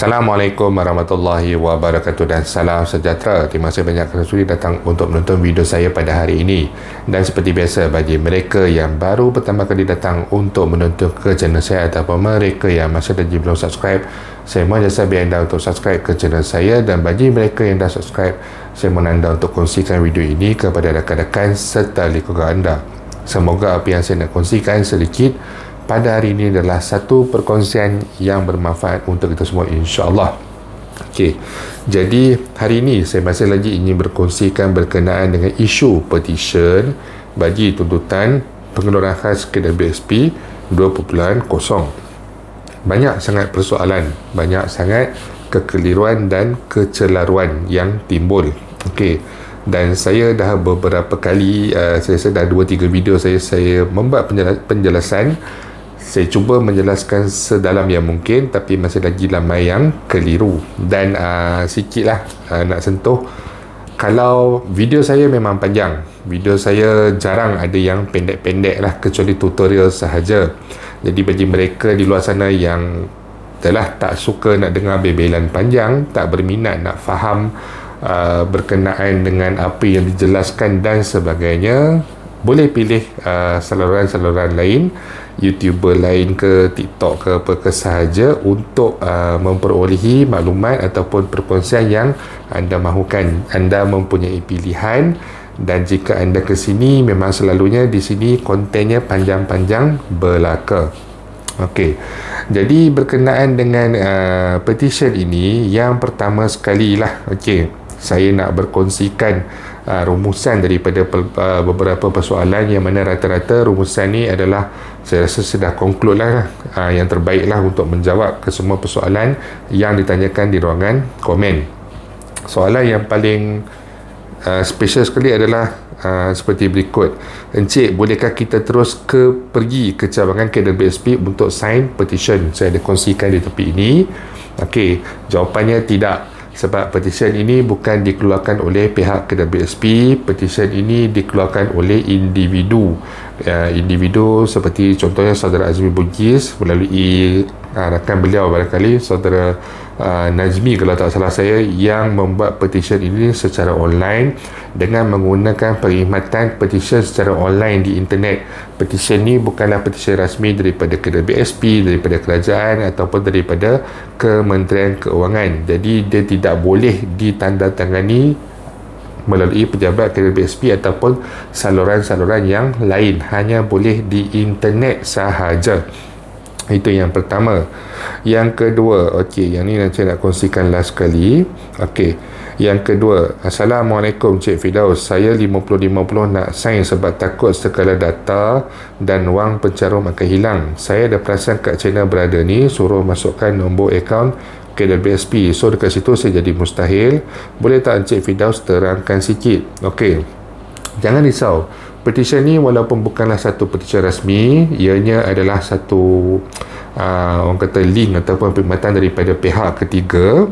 Assalamualaikum warahmatullahi wabarakatuh dan salam sejahtera. Terima kasih banyak kerana sudi datang untuk menonton video saya pada hari ini. Dan seperti biasa, bagi mereka yang baru pertama kali datang untuk menonton ke channel saya ataupun mereka yang masih lagi belum subscribe, saya mohon jasa biar anda untuk subscribe ke channel saya. Dan bagi mereka yang dah subscribe, saya mohon anda untuk kongsikan video ini kepada rakan-rakan serta keluarga anda. Semoga apa yang saya nak kongsikan sedikit pada hari ini adalah satu perkongsian yang bermanfaat untuk kita semua, insya-Allah. Okey. Jadi hari ini saya masih lagi ingin berkongsikan berkenaan dengan isu petition bagi tuntutan pengeluaran khas KWSP 2.0. Banyak sangat persoalan, banyak sangat kekeliruan dan kecelaruan yang timbul. Okey. Dan saya dah beberapa kali saya dah 2-3 video saya membuat penjelasan. Saya cuba menjelaskan sedalam yang mungkin, tapi masih lagi ramai yang keliru. Dan sikitlah nak sentuh. Kalau video saya memang panjang, video saya jarang ada yang pendek-pendek lah, kecuali tutorial sahaja. Jadi bagi mereka di luar sana yang telah tak suka nak dengar bebelan panjang, tak berminat nak faham berkenaan dengan apa yang dijelaskan dan sebagainya, boleh pilih saluran-saluran lain, YouTuber lain ke TikTok ke apa ke sahaja untuk memperolehi maklumat ataupun perkongsian yang anda mahukan. Anda mempunyai pilihan, dan jika anda ke sini, memang selalunya di sini kontennya panjang-panjang belaka. Okey. Jadi berkenaan dengan petition ini, yang pertama sekali lah, okey, saya nak berkongsikan rumusan daripada beberapa persoalan, yang mana rata-rata rumusan ni adalah saya rasa sudah conclude lah, yang terbaik lah untuk menjawab ke semua persoalan yang ditanyakan di ruangan komen. Soalan yang paling special sekali adalah seperti berikut. Encik, bolehkah kita terus pergi ke cabangan KWSP untuk sign petition? Saya ada kongsikan di tepi ini. Okey, jawapannya tidak. Sebab petition ini bukan dikeluarkan oleh pihak KWSP. Petition ini dikeluarkan oleh individu. Individu seperti contohnya Saudara Azmi Bugis melalui rakan beliau barangkali, Saudara Nazmi kalau tak salah saya, yang membuat petition ini secara online dengan menggunakan perkhidmatan petition secara online di internet. Petition ni bukanlah petition rasmi daripada KWSP, daripada kerajaan ataupun daripada Kementerian Keuangan. Jadi dia tidak boleh ditandatangani melalui pejabat KWSP ataupun saluran-saluran yang lain, hanya boleh di internet sahaja. Itu yang pertama. Yang kedua, okey, yang ni saya nak kongsikan last sekali. Okey, yang kedua, Assalamualaikum Cik Firdaus, saya 50-50 nak sign sebab takut sekala data dan wang pencarum akan hilang. Saya ada perasan kat channel berada ni suruh masukkan nombor akaun KWSP, so dekat situ saya jadi mustahil. Boleh tak Encik Firdaus terangkan sikit? Okey, jangan risau. Petition ni walaupun bukanlah satu petition rasmi, ianya adalah satu orang kata link ataupun perkhidmatan daripada pihak ketiga.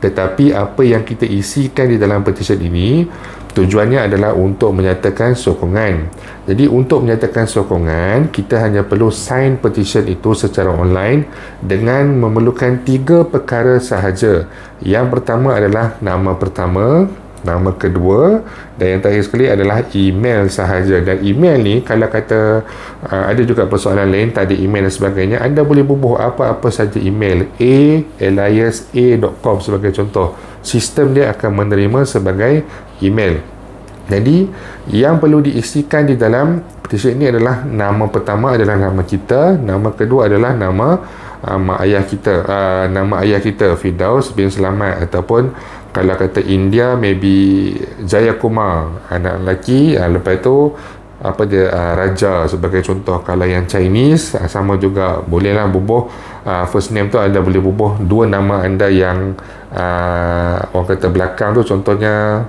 Tetapi apa yang kita isikan di dalam petition ini, tujuannya adalah untuk menyatakan sokongan. Jadi untuk menyatakan sokongan, kita hanya perlu sign petition itu secara online dengan memerlukan 3 perkara sahaja. Yang pertama adalah nama pertama, nama kedua, dan yang terakhir sekali adalah email sahaja. Dan email ni, kalau kata ada juga persoalan lain tak ada email dan sebagainya, anda boleh bubuh apa-apa saja email, alias.a.com sebagai contoh. Sistem dia akan menerima sebagai email. Jadi yang perlu diisikan di dalam petition ini adalah nama pertama adalah nama kita, nama kedua adalah nama mak ayah kita, nama ayah kita Firdaus bin Selamat, ataupun kalau kata India maybe Jayakumar, anak lelaki. Lepas tu apa dia, Raja sebagai contoh. Kalau yang Chinese sama juga, bolehlah bubuh first name tu anda boleh bubuh 2 nama anda yang orang kata belakang tu, contohnya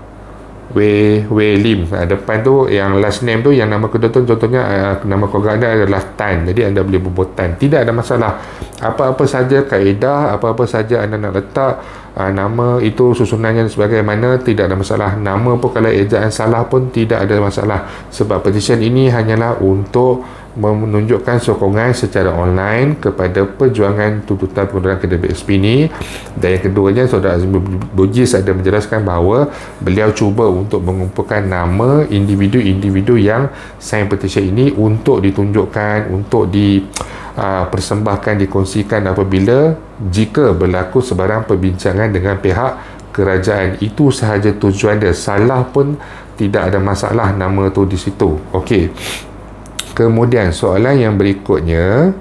Wei Lim, depan tu yang last name tu, yang nama kedua tu contohnya nama keluarga anda adalah Tan, jadi anda boleh bubuh Tan, tidak ada masalah. Apa-apa saja kaedah, apa-apa saja anda nak letak nama itu, susunannya sebagaimana, tidak ada masalah. Nama pun kalau ejaan salah pun tidak ada masalah, sebab petition ini hanyalah untuk menunjukkan sokongan secara online kepada perjuangan tuntutan pengunduran KWSP ini. Dan yang keduanya, Saudara Azmi Bugis ada menjelaskan bahawa beliau cuba untuk mengumpulkan nama individu-individu yang sign petition ini untuk ditunjukkan, untuk persembahkan, dikongsikan apabila jika berlaku sebarang perbincangan dengan pihak kerajaan. Itu sahaja tujuan dia. Salah pun tidak ada masalah nama tu di situ. Okey. Kemudian soalan yang berikutnya,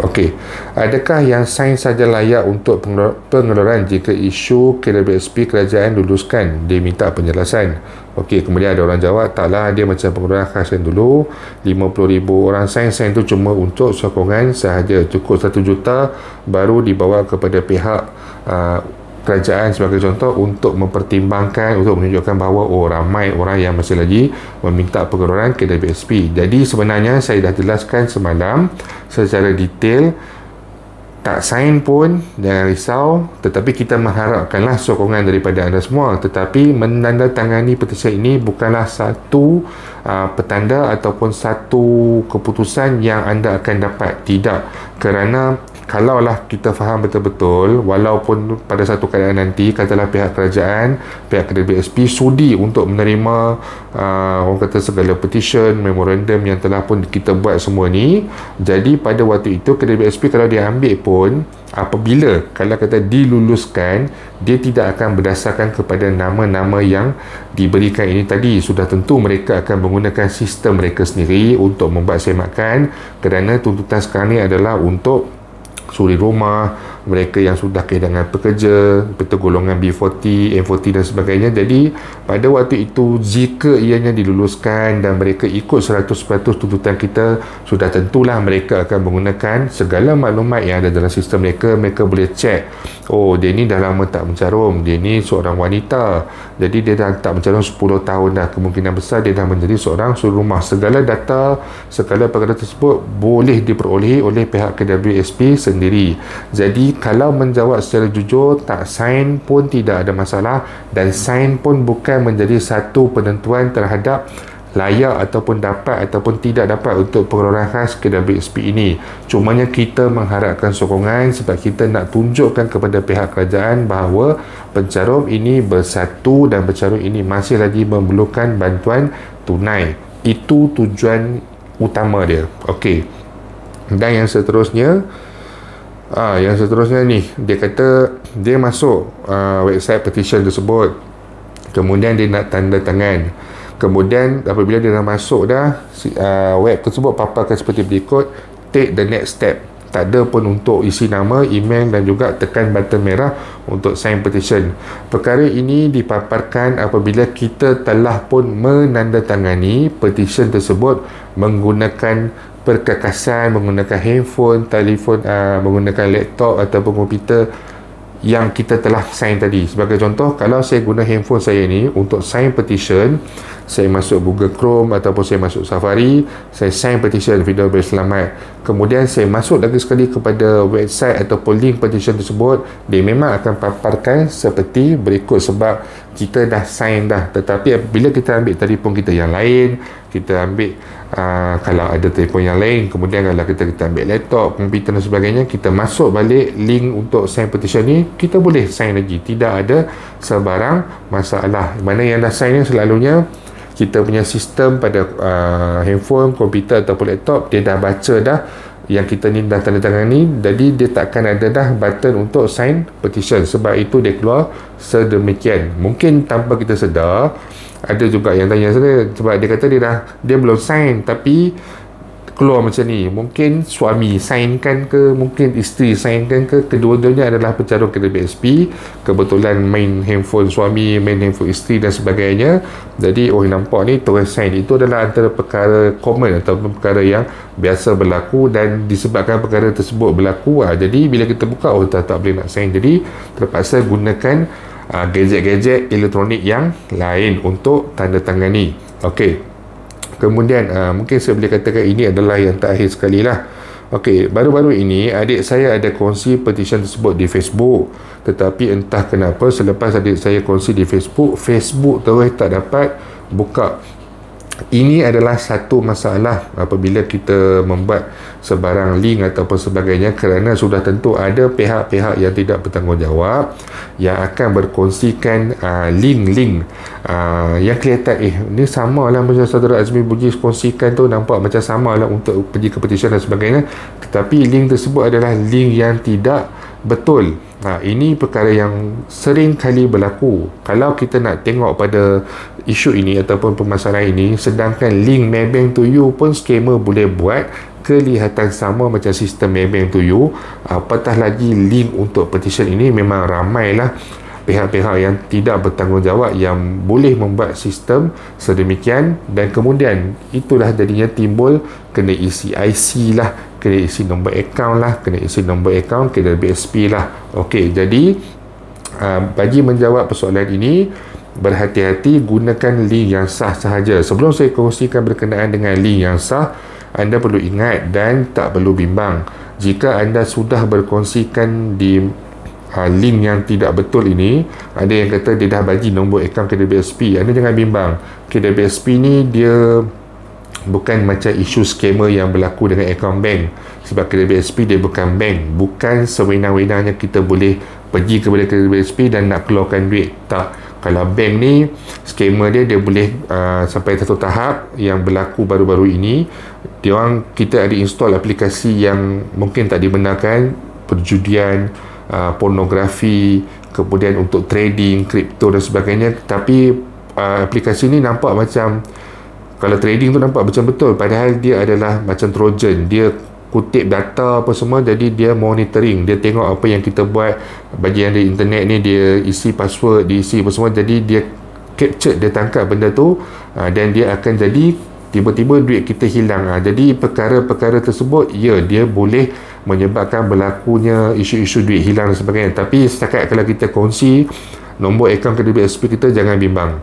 okey, adakah yang sains saja layak untuk pengeluaran jika isu KWSP kerajaan luluskan? Dia minta penjelasan. Okey, kemudian ada orang jawab, taklah, dia macam pengeluaran khas yang dulu, 50,000 orang sains itu cuma untuk sokongan sahaja, cukup 1 juta baru dibawa kepada pihak kerajaan sebagai contoh untuk mempertimbangkan, untuk menunjukkan bahawa ramai orang yang masih lagi meminta pengeluaran KWSP. Jadi sebenarnya saya dah jelaskan semalam secara detail. Tak sign pun jangan risau, tetapi kita mengharapkanlah sokongan daripada anda semua. Tetapi menandatangani petisi ini bukanlah satu petanda ataupun satu keputusan yang anda akan dapat. Tidak, kerana kalaulah kita faham betul-betul, walaupun pada satu keadaan nanti katalah pihak kerajaan, pihak KWSP sudi untuk menerima orang kata segala petition, memorandum yang telah pun kita buat semua ni, jadi pada waktu itu KWSP kalau dia ambil pun, apabila kalau kata diluluskan, dia tidak akan berdasarkan kepada nama-nama yang diberikan ini tadi. Sudah tentu mereka akan menggunakan sistem mereka sendiri untuk membuat semakan, kerana tuntutan sekarang ni adalah untuk suri rumah, mereka yang sudah kehilangan pekerja, betul golongan B40, M40 dan sebagainya. Jadi pada waktu itu jika ianya diluluskan dan mereka ikut 100% tuntutan kita, sudah tentulah mereka akan menggunakan segala maklumat yang ada dalam sistem mereka. Mereka boleh cek, oh dia ni dah lama tak mencarum, dia ni seorang wanita, jadi dia dah tak mencarum 10 tahun dah, kemungkinan besar dia dah menjadi seorang suri rumah. Segala data, segala perkara tersebut boleh diperolehi oleh pihak KWSP sendiri. Jadi kalau menjawab secara jujur, tak sign pun tidak ada masalah, dan sign pun bukan menjadi satu penentuan terhadap layak ataupun dapat ataupun tidak dapat untuk pengeluaran khas KWSP ini. Cumanya kita mengharapkan sokongan sebab kita nak tunjukkan kepada pihak kerajaan bahawa pencarum ini bersatu dan pencarum ini masih lagi memerlukan bantuan tunai. Itu tujuan utama dia. Okey. Dan yang seterusnya, ni dia kata dia masuk website petition tersebut, kemudian dia nak tanda tangan. Kemudian apabila dia dah masuk dah, web tersebut paparkan seperti berikut: take the next step. Tak ada pun untuk isi nama, email dan juga tekan button merah untuk sign petition. Perkara ini dipaparkan apabila kita telah pun menandatangani petition tersebut menggunakan perkakasan, menggunakan handphone, telefon, menggunakan laptop ataupun komputer yang kita telah sign tadi. Sebagai contoh, kalau saya guna handphone saya ni untuk sign petition, saya masuk Google Chrome ataupun saya masuk Safari, saya sign petition video berselamat. Kemudian saya masuk lagi sekali kepada website ataupun link petition tersebut, dia memang akan paparkan seperti berikut sebab kita dah sign dah. Tetapi bila kita ambil telefon kita yang lain, kita ambil kalau ada telefon yang lain, kemudian kalau kita ambil laptop, komputer dan sebagainya, kita masuk balik link untuk sign petition ni, kita boleh sign lagi, tidak ada sebarang masalah. Mana yang dah sign ni selalunya kita punya sistem pada handphone, komputer ataupun laptop, dia dah baca dah yang kita ni dah tanda tangan ni, jadi dia takkan ada dah button untuk sign petition. Sebab itu dia keluar sedemikian. Mungkin tanpa kita sedar, ada juga yang tanya saya, sebab dia kata dia belum sign tapi keluar macam ni. Mungkin suami sign kan ke, mungkin isteri sign kan ke, kedua-duanya adalah pencarum KWSP, kebetulan main handphone suami, main handphone isteri dan sebagainya. Jadi nampak ni terus sign. Itu adalah antara perkara common ataupun perkara yang biasa berlaku, dan disebabkan perkara tersebut berlaku, jadi bila kita buka tak boleh nak sign, jadi terpaksa gunakan gadget-gadget elektronik yang lain untuk tanda tangani. Okey. Kemudian mungkin saya boleh katakan ini adalah yang terakhir sekali lah. Okey, baru-baru ini adik saya ada kongsi petition tersebut di Facebook. Tetapi entah kenapa selepas adik saya kongsi di Facebook, Facebook terus tak dapat buka. Ini adalah satu masalah apabila kita membuat sebarang link ataupun sebagainya, kerana sudah tentu ada pihak-pihak yang tidak bertanggungjawab yang akan berkongsikan link-link yang kelihatan ini sama lah macam saudara Azmi Bugis kongsikan tu, nampak macam sama lah untuk pergi ke petition dan sebagainya, tetapi link tersebut adalah link yang tidak betul. Ini perkara yang sering kali berlaku. Kalau kita nak tengok pada isu ini ataupun permasalahan ini, sedangkan link Maybank to you pun scammer boleh buat kelihatan sama macam sistem Maybank to you, apatah lagi link untuk petition ini. Memang ramailah pihak-pihak yang tidak bertanggungjawab yang boleh membuat sistem sedemikian, dan kemudian itulah jadinya timbul kena isi IC lah, kena isi nombor akaun lah, kena isi nombor akaun KWSP lah. Okey, jadi bagi menjawab persoalan ini, berhati-hati, gunakan link yang sah sahaja. Sebelum saya kongsikan berkenaan dengan link yang sah, anda perlu ingat dan tak perlu bimbang. Jika anda sudah berkongsikan di link yang tidak betul ini, ada yang kata dia dah bagi nombor akaun KWSP, anda jangan bimbang. KWSP ni dia bukan macam isu scammer yang berlaku dengan akaun bank. Sebab KWSP dia bukan bank, bukan sewenang-wenangnya kita boleh pergi kepada KWSP dan nak keluarkan duit. Tak. Kalau bank ni, scammer dia boleh sampai satu tahap yang berlaku baru-baru ini, kita ada install aplikasi yang mungkin tak dibenarkan, perjudian, pornografi, kemudian untuk trading, kripto dan sebagainya. Tapi aplikasi ni nampak macam, kalau trading tu nampak macam betul, padahal dia adalah macam Trojan. Dia kutip data apa semua, jadi dia monitoring, dia tengok apa yang kita buat. Bagi yang di internet ni, dia isi password, diisi apa semua, jadi dia capture, dia tangkap benda tu, dan dia akan jadi tiba-tiba duit kita hilang. Jadi perkara-perkara tersebut, ya, dia boleh menyebabkan berlakunya isu-isu duit hilang dan sebagainya. Tapi setakat kalau kita kongsi nombor akaun KWSP kita, jangan bimbang.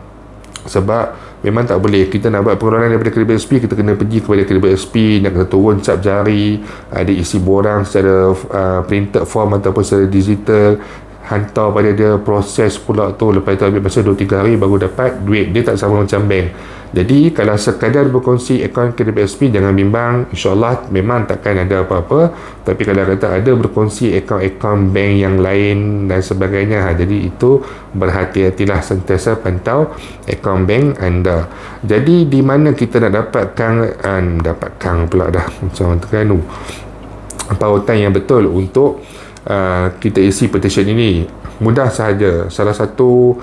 Sebab memang tak boleh kita nak buat pengeluaran daripada KWSP, kita kena pergi kepada KWSP, nak kena turun cap jari, ada isi borang secara printed form ataupun secara digital, hantar pada dia, proses pula tu, lepas tu ambil masa 2-3 hari baru dapat duit. Dia tak sama macam bank. Jadi kalau sekadar berkongsi akaun KWSP, jangan bimbang, insyaAllah memang takkan ada apa-apa. Tapi kalau kata ada berkongsi akaun-akaun bank yang lain dan sebagainya, jadi itu berhati-hatilah, sentiasa pantau akaun bank anda. Jadi di mana kita nak dapatkan pula dah macam Terengganu pautan yang betul untuk kita isi petition ini? Mudah sahaja. Salah satu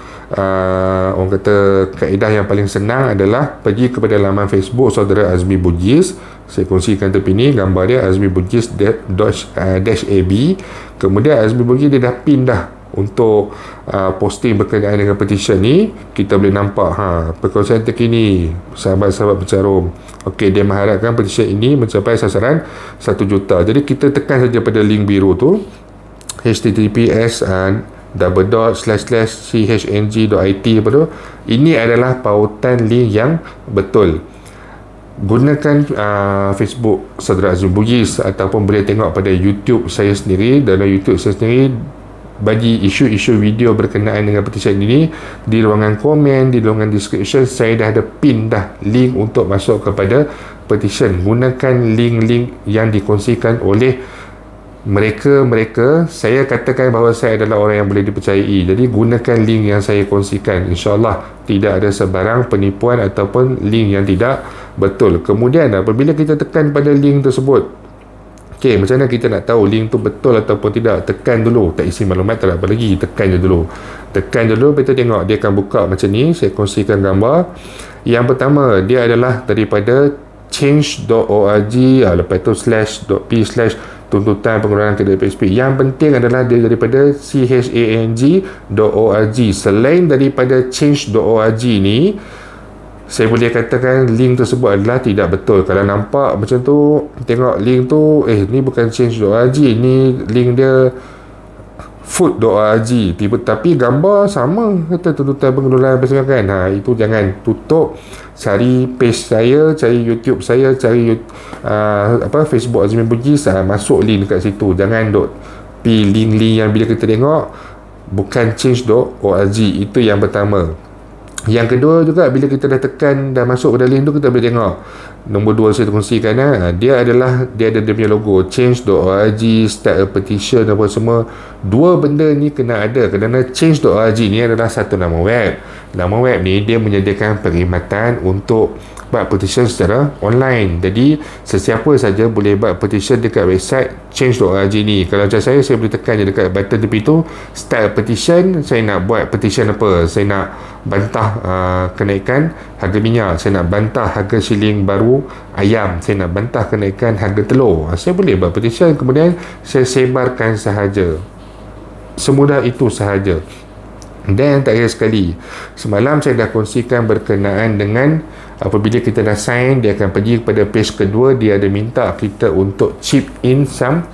orang kata kaedah yang paling senang adalah pergi kepada laman Facebook saudara Azmi Bugis. Saya kongsikan tepi ni gambar dia, Azmi Bugis -ab. Kemudian Azmi Bugis dia dah pin dah untuk posting berkenaan dengan petition ni. Kita boleh nampak perkongsian terkini sahabat-sahabat pencarum. Okey, dia mengharapkan petition ini mencapai sasaran 1 juta. Jadi kita tekan saja pada link biru tu, https://chng.it apa tu. Ini adalah pautan link yang betul. Gunakan Facebook saudara Azmi Bugis, ataupun boleh tengok pada YouTube saya sendiri. Dalam YouTube saya sendiri bagi isu-isu video berkenaan dengan petition ini, di ruangan komen, di ruangan description, saya dah ada pin dah link untuk masuk kepada petition. Gunakan link-link yang dikongsikan oleh mereka, saya katakan bahawa saya adalah orang yang boleh dipercayai. Jadi gunakan link yang saya kongsikan. InsyaAllah tidak ada sebarang penipuan ataupun link yang tidak betul. Kemudian apabila kita tekan pada link tersebut, okey, macam mana kita nak tahu link tu betul ataupun tidak? Tekan dulu, tak isi maklumat, tak apa lagi, tekan je dulu. Tekan dulu, kita tengok dia akan buka macam ni. Saya kongsikan gambar. Yang pertama, dia adalah daripada change.org, lepas tu /p/ tuntutan pengeluaran KWSP. Yang penting adalah dia daripada chang.org. Selain daripada change.org ni, saya boleh katakan link tersebut adalah tidak betul. Kalau nampak macam tu, tengok link tu, ni bukan change.org, ni link dia food.org, tapi gambar sama kata tuntutan pengeluaran persembahan. Itu jangan tutup. Cari page saya, cari YouTube saya, cari Facebook Azmi Bugis, masuk link dekat situ. Jangan duk pi link-link yang bila kita tengok bukan change.org. Itu yang pertama. Yang kedua juga, bila kita dah tekan, dah masuk pada link tu, kita boleh tengok nombor 2 saya kongsikan. Dia ada dia punya logo change.org, start a petition, apa semua. Dua benda ni kena ada, kerana change.org ni adalah satu nama web. Nama web ni dia menyediakan perkhidmatan untuk buat petition secara online. Jadi sesiapa saja boleh buat petition dekat website change.org ni. Kalau macam saya boleh tekan je dekat button tepi tu, start a petition. Saya nak buat petition apa? Saya nak bantah kenaikan harga minyak, saya nak bantah harga shilling baru ayam, saya nak bantah kenaikan harga telur. Saya boleh buat petition, kemudian saya sebarkan sahaja. Semudah itu sahaja. Dan yang terakhir sekali, semalam saya dah kongsikan berkenaan dengan apabila kita dah sign, dia akan pergi kepada page kedua, dia ada minta kita untuk chip in some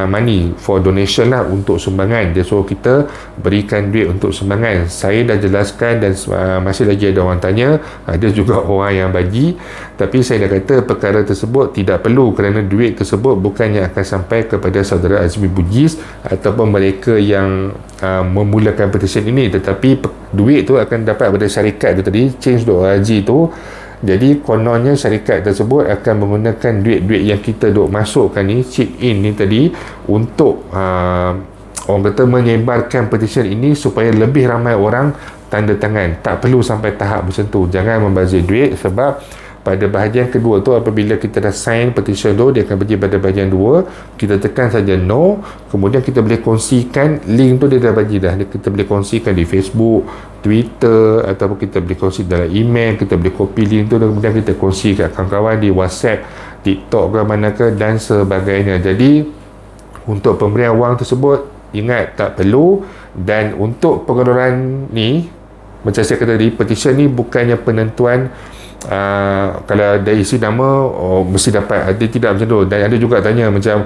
money for donation lah, untuk sumbangan. Dia suruh kita berikan duit untuk sumbangan. Saya dah jelaskan dan masih lagi ada orang tanya, ada juga orang yang bagi, tapi saya dah kata perkara tersebut tidak perlu, kerana duit tersebut bukannya akan sampai kepada saudara Azmi Bugis ataupun mereka yang memulakan petition ini, tetapi duit tu akan dapat pada syarikat tu tadi, change.org tu. Jadi kononnya syarikat tersebut akan menggunakan duit-duit yang kita duk masukkan ni, chip in ni tadi, untuk orang kata menyebarkan petition ini supaya lebih ramai orang tanda tangan. Tak perlu sampai tahap macam tu. Jangan membazir duit, sebab pada bahagian kedua tu, apabila kita dah sign petition tu, dia akan pergi pada bahagian 2. Kita tekan saja no, kemudian kita boleh kongsikan link tu, dia dah bagi dah. Kita boleh kongsikan di Facebook, Twitter, ataupun kita boleh kongsi dalam email. Kita boleh copy link tu dan kemudian kita kongsi kat kawan-kawan di WhatsApp, TikTok ke manakah dan sebagainya. Jadi untuk pemberian wang tersebut, ingat tak perlu. Dan untuk pengeluaran ni, macam saya kata tadi, petition ni bukannya penentuan kalau ada isi nama mesti dapat. Ada tidak macam tu. Dan ada juga tanya macam,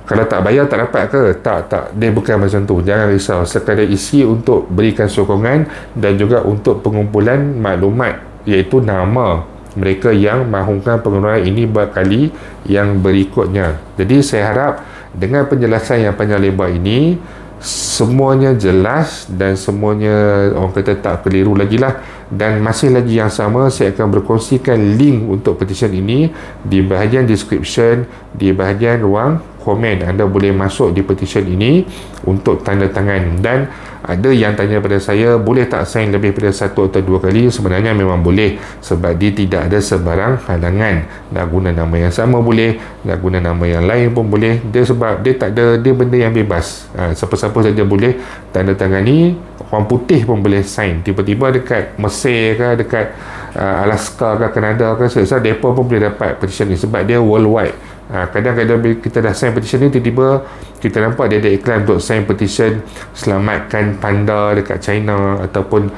kalau tak bayar tak dapat ke? Tak, dia bukan macam tu. Jangan risau, sekadar isi untuk berikan sokongan dan juga untuk pengumpulan maklumat, iaitu nama mereka yang mahukan pengeluaran ini berkali yang berikutnya. Jadi saya harap dengan penjelasan yang panjang lebar ini, semuanya jelas dan semuanya orang kata tak keliru lagi lah. Dan masih lagi yang sama, saya akan berkongsikan link untuk petition ini di bahagian description, di bahagian ruang komen. Anda boleh masuk di petition ini untuk tanda tangan. Dan ada yang tanya pada saya, boleh tak sign lebih pada 1 atau 2 kali? Sebenarnya memang boleh, sebab dia tidak ada sebarang halangan. Nak guna nama yang sama boleh, nak guna nama yang lain pun boleh. Dia sebab dia tak ada, dia benda yang bebas. Siapa-siapa saja boleh tanda tangani. Orang putih pun boleh sign. Tiba-tiba dekat Mesir ke, dekat Alaska ke, Kanada ke, mereka pun boleh dapat petition ni, sebab dia worldwide. Kadang-kadang kita dah sign petition ni, tiba-tiba kita nampak dia ada iklan untuk sign petition selamatkan panda dekat China, ataupun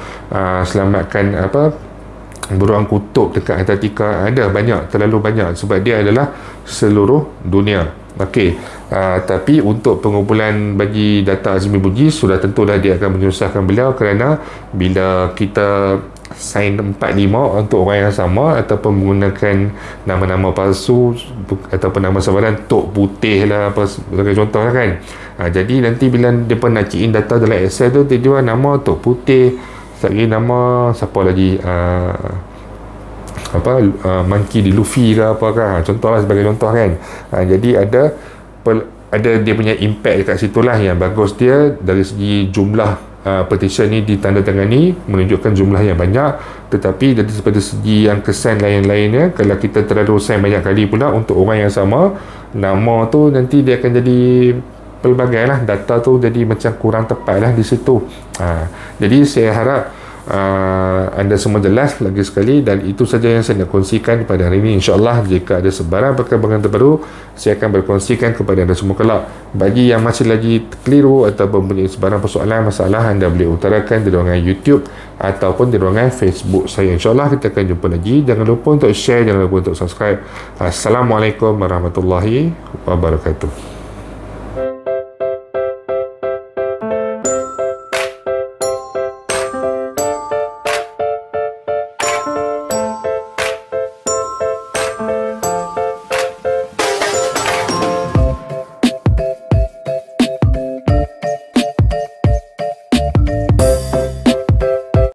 selamatkan beruang kutub dekat Antartika. Ada banyak, terlalu banyak, sebab dia adalah seluruh dunia. Okey, tapi untuk pengumpulan bagi data Azmi Bugis, sudah tentulah dia akan menyusahkan beliau, kerana bila kita sign 4-5 untuk orang yang sama, ataupun menggunakan nama-nama palsu ataupun nama samaran, Tok Putih lah, apa sebagai contoh lah kan. Jadi nanti bila dia pun nak key in data dalam Excel tu, tiba-tiba nama Tok Putih, lagi nama siapa lagi, Monkey di Luffy ke apa kan, contohlah sebagai contoh kan. Jadi ada dia punya impact dekat situlah. Yang bagus dia dari segi jumlah petition ni ditandatangani, menunjukkan jumlah yang banyak. Tetapi dari segi yang kesan lain-lainnya, kalau kita terlalu sign banyak kali pula untuk orang yang sama, nama tu nanti dia akan jadi pelbagai lah, data tu jadi macam kurang tepat lah di situ. Jadi saya harap anda semua jelas lagi sekali, dan itu saja yang saya nak kongsikan pada hari ini. InsyaAllah jika ada sebarang perkembangan terbaru, saya akan berkongsikan kepada anda semua kelak. Bagi yang masih lagi keliru ataupun mempunyai sebarang persoalan, masalah, anda boleh utarakan di ruangan YouTube ataupun di ruangan Facebook saya. InsyaAllah kita akan jumpa lagi. Jangan lupa untuk share, jangan lupa untuk subscribe. Assalamualaikum warahmatullahi wabarakatuh.